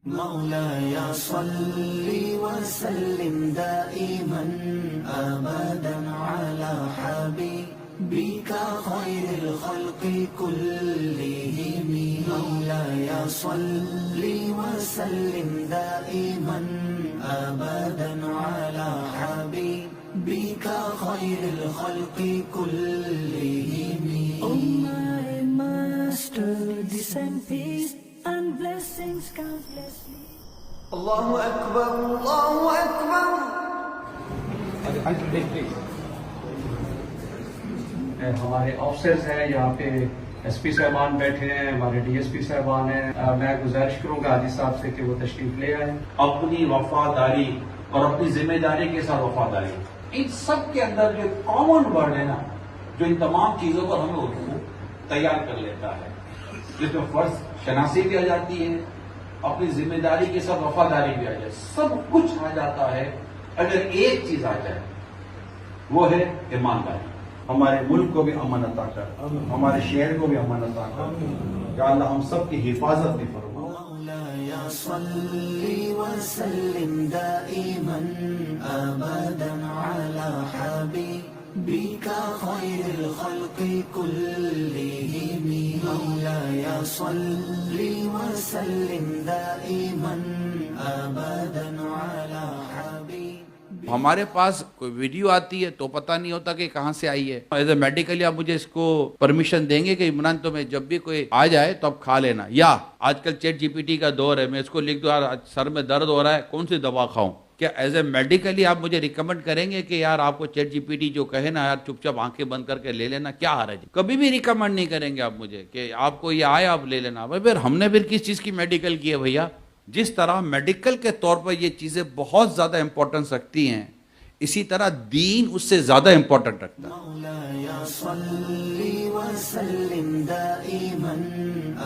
مولاي صل وسلم دائما ابدا على حبيبك خير الخلق كلهم مولاي صل وسلم دائما ابدا على حبيبك خير الخلق كلهم. Oh my master, descend peace and blessings countlessly. Allahu Akbar, Allahu Akbar. ہمارے آفیسرز ہیں یہاں پہ، ایس پی صاحبان بیٹھے ہیں، ہمارے ڈی ایس پی صاحبان ہیں. میں گزارش کروں گا حاجی صاحب سے کہ وہ تشریف لے آئیں. اپنی وفاداری اور اپنی ذمہ داری کے ساتھ وفاداری، ان سب کے اندر جو کامن ورڈ ہے نا، جو ان تمام چیزوں پر ہمیں اردو تیار کر لیتا ہے، جس میں فرض شناسی بھی آ جاتی ہے، اپنی ذمہ داری کے ساتھ وفاداری بھی آ جائے، سب کچھ آ جاتا ہے. اگر ایک چیز آ جائے وہ ہے ایمانداری. ہمارے ملک کو بھی امن عطا کر، ہمارے شہر کو بھی امن عطا کر. یا اللہ ہم سب کی حفاظت بھی فرما. مولاي صل وسلم دائما ابدا على حبيبك خير الخلق كلهم مولاي صل وسلم دائما ابدا على حبيبك. ہمارے پاس کوئی ویڈیو آتی ہے تو پتہ نہیں ہوتا کہ کہاں سے آئی ہے. ایز اے میڈیکلی آپ مجھے اس کو پرمیشن دیں گے کہ عمران تمہیں جب بھی کوئی آ جائے تو آپ کھا لینا، یا آج کل چیٹ جی پی ٹی کا دور ہے، میں اس کو لکھ دوں یار سر میں درد ہو رہا ہے کون سی دوا کھاؤں. کیا ایز اے میڈیکلی آپ مجھے ریکمنڈ کریں گے کہ یار آپ کو چیٹ جی پی ٹی جو کہے نا یار چپ چاپ آنکھیں بند کر کے لے لینا، کیا حرج ہے؟ کبھی بھی ریکمنڈ نہیں کریں گے آپ مجھے کہ آپ کو یہ آئے آپ لے لینا. بھائی پھر ہم نے پھر کس چیز کی میڈیکل کی ہے بھیا؟ جس طرح میڈیکل کے طور پر یہ چیزیں بہت زیادہ امپورٹنس رکھتی ہیں، اسی طرح دین اس سے زیادہ امپورٹنٹ رکھتا ہے. مولاي صل وسلم دائما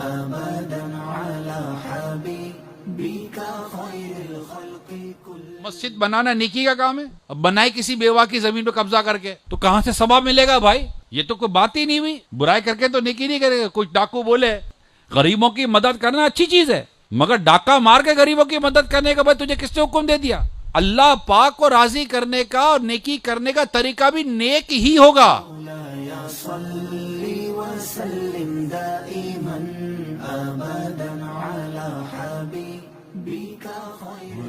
ابدا على حبيبك خير الخلق كلهم. مسجد بنانا نیکی کا کام ہے، اب بنائی کسی بیوہ کی زمین پہ قبضہ کر کے تو کہاں سے ثواب ملے گا بھائی؟ یہ تو کوئی بات ہی نہیں ہوئی. برائی کر کے تو نیکی نہیں کرے گا. کچھ ڈاکو بولے غریبوں کی مدد کرنا اچھی چیز ہے، مگر ڈاکہ مار کے غریبوں کی مدد کرنے کا بھائی تجھے کس نے حکم دے دیا؟ اللہ پاک کو راضی کرنے کا اور نیکی کرنے کا طریقہ بھی نیک ہی ہوگا. مولاي صل وسلم دائما ابدا على حبيبك خير